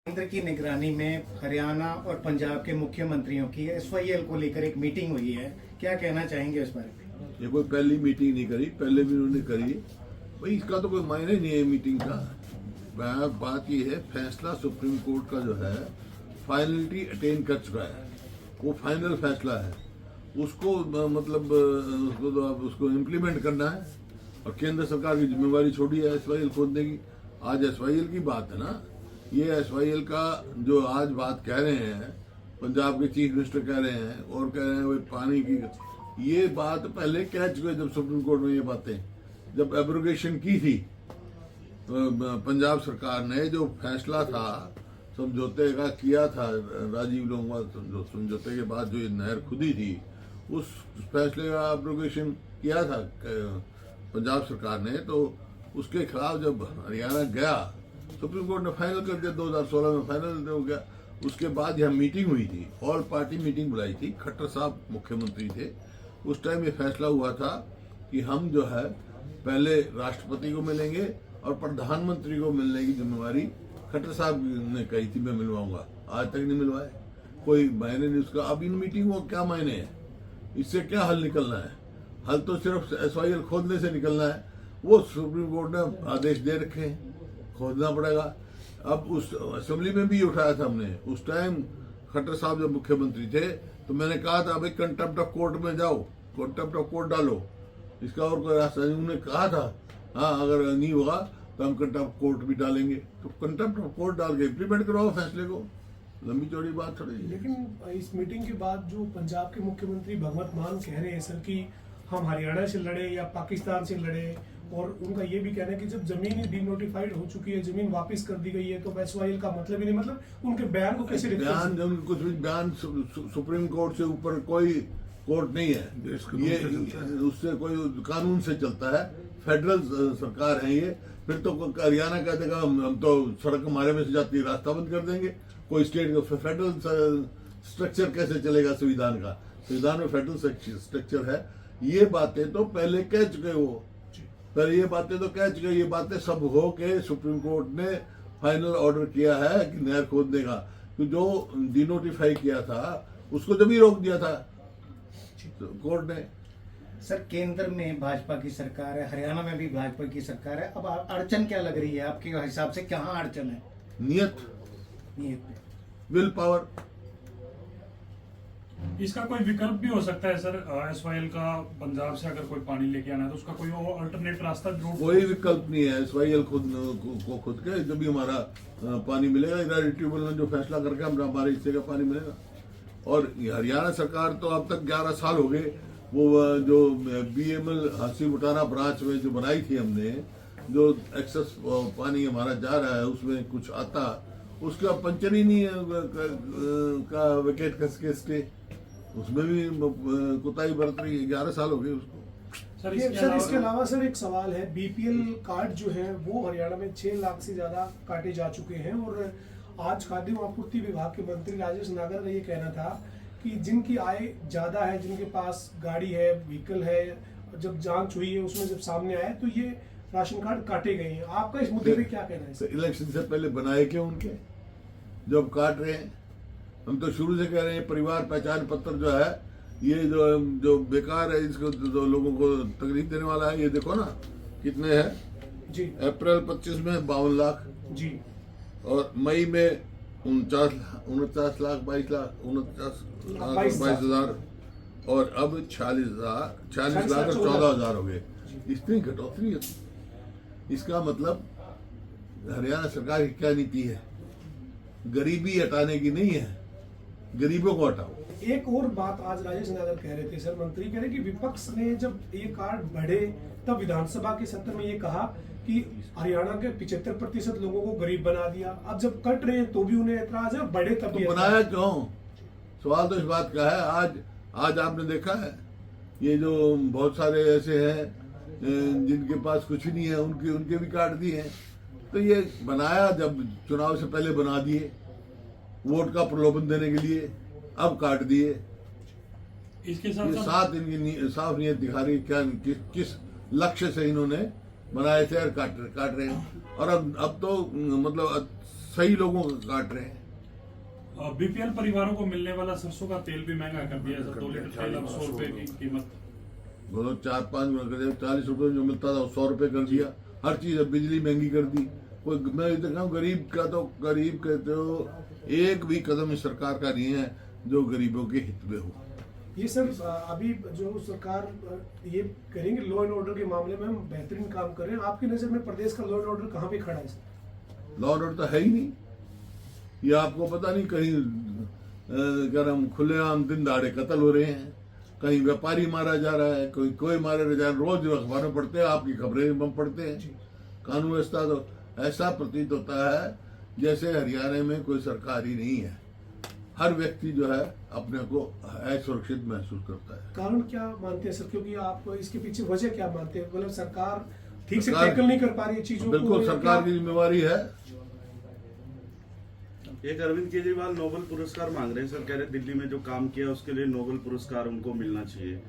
केंद्र की निगरानी में हरियाणा और पंजाब के मुख्यमंत्रियों की एसवाईएल को लेकर एक मीटिंग हुई है, क्या कहना चाहेंगे इस बारे में? ये कोई पहली मीटिंग नहीं करी, पहले भी उन्होंने करी भाई, इसका तो कोई मायने नहीं है मीटिंग का। बात ये है, फैसला सुप्रीम कोर्ट का जो है फाइनलिटी अटेन कर चुका है, वो फाइनल फैसला है, उसको मतलब उसको तो अब उसको इम्प्लीमेंट करना है और केंद्र सरकार की जिम्मेवारी छोड़ी है एसवाईएल खोदने की। आज एसवाईएल की बात है ना, ये एसवाईएल का जो आज बात कह रहे हैं, पंजाब के चीफ मिनिस्टर कह रहे हैं और कह रहे हैं भाई पानी की, ये बात पहले कह चुके जब सुप्रीम कोर्ट में ये बातें जब एब्रोगेशन की थी। तो पंजाब सरकार ने जो फैसला था समझौते का किया था, राजीव लोंगा समझौते के बाद जो ये नहर खुदी थी, उस फैसले का एब्रोगेशन किया था पंजाब सरकार ने। तो उसके खिलाफ जब हरियाणा गया, सुप्रीम कोर्ट ने फाइनल कर दिया, 2016 में फाइनल हो गया। उसके बाद यह मीटिंग हुई थी, ऑल पार्टी मीटिंग बुलाई थी, खट्टर साहब मुख्यमंत्री थे। उस टाइम ये फैसला हुआ था कि हम जो है पहले राष्ट्रपति को मिलेंगे और प्रधानमंत्री को मिलने की जिम्मेवारी खट्टर साहब ने कही थी, मैं मिलवाऊंगा। आज तक नहीं मिलवाए, कोई मायने नहीं उसका। अब इन मीटिंगों का क्या मायने है, इससे क्या हल निकलना है? हल तो सिर्फ एसवाईएल खोदने से निकलना है, वो सुप्रीम कोर्ट ने आदेश दे रखे हैं, खोदना पड़ेगा। अब उस असेंबली में भी उठाया था हमने, उस टाइम खट्टर साहब जब मुख्यमंत्री थे तो मैंने कहा था भाई कंटेम्प्ट ऑफ कोर्ट में जाओ, कंटेम्प्ट ऑफ कोर्ट डालो, इसका और कोई रास्ता नहीं। उन्होंने कहा था हाँ अगर नहीं होगा तो हम कंटेम्प्ट ऑफ कोर्ट भी डालेंगे। तो कंटेम्प्ट ऑफ कोर्ट डाल के इम्प्लीमेंट करवाओ फैसले को, लंबी चौड़ी बात थोड़ी। लेकिन इस मीटिंग के बाद जो पंजाब के मुख्यमंत्री भगवंत मान कह रहे हैं सर कि हम हरियाणा से लड़े या पाकिस्तान से लड़े, और उनका ये भी कहना है कि जब जमीन ही डिनोटिफाइड हो चुकी है, जमीन वापस कर दी गई है, तो एसवाईएल का मतलब ही नहीं। मतलब उनके बयान को कैसे बयान जब कुछ भी बयान सुप्रीम कोर्ट से ऊपर कोई कोर्ट नहीं है, ये उससे कोई कानून से चलता है, फेडरल सरकार है ये। फिर तो हरियाणा कह देगा हम तो सड़क हमारे में से जाती है, रास्ता बंद कर देंगे। कोई स्टेट का फेडरल स्ट्रक्चर कैसे चलेगा? संविधान का, संविधान में फेडरल स्ट्रक्चर है। ये बातें तो पहले कह चुके वो, पहले ये बातें तो कह चुके। ये बातें सब हो के सुप्रीम कोर्ट ने फाइनल ऑर्डर किया है कि नहर खोदने का, तो जो डिनोटिफाई किया था उसको जब ही रोक दिया था तो कोर्ट ने। सर, केंद्र में भाजपा की सरकार है, हरियाणा में भी भाजपा की सरकार है, अब अड़चन क्या लग रही है आपके हिसाब से? कहाँ अड़चन है? नियत में विल पावर। इसका कोई विकल्प भी हो सकता है सर, एसवाईएल का पंजाब से अगर कोई पानी लेके आना है तो उसका कोई अल्टरनेट रास्ता ढूंढ। कोई विकल्प नहीं है एसवाईएल खुद के, जब भी हमारा पानी मिलेगा, इधर ट्रिब्यूनल ने जो फैसला करके हमारे हिस्से का पानी मिलेगा। और हरियाणा सरकार तो अब तक 11 साल हो गए, वो जो बीएमएल हासी बुटाना ब्रांच में जो बनाई थी हमने, जो एक्सेस पानी हमारा जा रहा है उसमें कुछ आता, उसका पंचर ही नहीं है का विकेट कस के स्टे, उसमें भी कुताही बरत रही है। 11 साल हो गए उसको। सर इसके अलावा सर एक सवाल है, बीपीएल कार्ड जो है वो हरियाणा में 6 लाख से ज्यादा काटे जा चुके हैं, और आज खाद्य एवं आपूर्ति विभाग के मंत्री राजेश नागर का ये कहना था कि जिनकी आय ज्यादा है, जिनके पास गाड़ी है, व्हीकल है, जब जांच हुई है उसमें जब सामने आया तो ये राशन कार्ड काटे गए हैं। आपका इस मुद्दे पे क्या कहना है? इलेक्शन से पहले बनाए क्यों उनके, जब काट रहे हैं? हम तो शुरू से कह रहे हैं परिवार पहचान पत्र जो है ये जो बेकार है, इसको जो लोगों को तकलीफ देने वाला है। ये देखो ना कितने हैं जी, अप्रैल 25 में 52 लाख जी, और मई में 49 लाख 22 लाख 22,000 और अब 46 लाख और 14,000 हो गए। इतनी घटोतरी है। इसका मतलब हरियाणा सरकार की क्या नीति है? गरीबी हटाने की नहीं है, गरीबों को हटाओ। एक और बात आज राजेश नागर कह रहे थे सर, मंत्री कह रहे कि विपक्ष ने जब ये कार्ड बढ़े तब विधानसभा के सत्र में ये कहा कि हरियाणा के 75% लोगों को गरीब बना दिया, अब जब कट रहे हैं तो भी उन्हें एतराज है, बढ़े तब भी तो बनाया क्यों? सवाल तो इस बात का है। आज आपने देखा है ये जो बहुत सारे ऐसे हैं जिनके पास कुछ नहीं है, उनके भी काट दिए हैं। तो ये बनाया जब चुनाव से पहले बना दिए, वोट का प्रलोभन देने के लिए, अब काट दिए। इसके साथ इनकी साफ नीयत दिखा रही क्या, किस लक्ष्य से इन्होंने बनाए थे और काट रहे हैं। और अब तो मतलब सही लोगों को काट रहे हैं। बीपीएल परिवारों को मिलने वाला सरसों का तेल भी महंगा कर दिया है सर। 2 लीटर तेल अब 100 रुपए की कीमत। बोलो 4-5 गुना कर दिया, 40 रुपए जो मिलता था वो 100 रुपए कर दिया। हर चीज, अब बिजली महंगी कर दी। कोई, मैं ये देखा हूँ गरीब का, तो गरीब कहते हो एक भी कदम इस सरकार का नहीं है जो गरीबों के हित में हो। ये सर अभी जो सरकार ये करेंगे लॉ एंड ऑर्डर के मामले में हम बेहतरीन काम कर रहे हैं। आपकी नजर में प्रदेश का लॉ एंड ऑर्डर कहाँ पे खड़ा है सर? लॉ ऑर्डर तो है ही नहीं। ये आपको पता नहीं, कहीं अगर हम खुलेआम दिन दहाड़े कत्ल हो रहे हैं, कहीं व्यापारी मारा जा रहा है, कोई मारा जा रहा है। रोज अखबार में पढ़ते हैं, आपकी खबरें हम पढ़ते हैं। कानून व्यवस्था तो ऐसा प्रतीत होता है जैसे हरियाणा में कोई सरकार ही नहीं है। हर व्यक्ति जो है अपने को असुरक्षित महसूस करता है। कारण क्या मानते हैं सर? क्योंकि आप इसके पीछे वजह क्या मानते हैं? मतलब सरकार ठीक से सरकार- टैकल नहीं कर पा रही है चीजों को? बिल्कुल सरकार की जिम्मेवारी है। एक अरविंद केजरीवाल नोबेल पुरस्कार मांग रहे हैं सर। कह रहे दिल्ली में जो काम किया उसके लिए नोबेल पुरस्कार उनको मिलना चाहिए।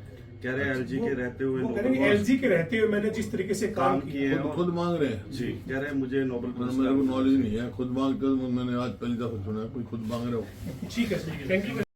कह रहे एलजी के रहते हुए वो कह रहे हैं एलजी के रहते हुए मैंने जिस तरीके से काम किया किए हैं खुद मांग रहे हैं। जी, कह रहे हैं मुझे नोबेल मेरे को पुरस्कार। नॉलेज नहीं है, खुद मांगते, मैंने आज पहली दफा सुना है कोई खुद मांग रहे हो। ठीक है सर, थैंक यू।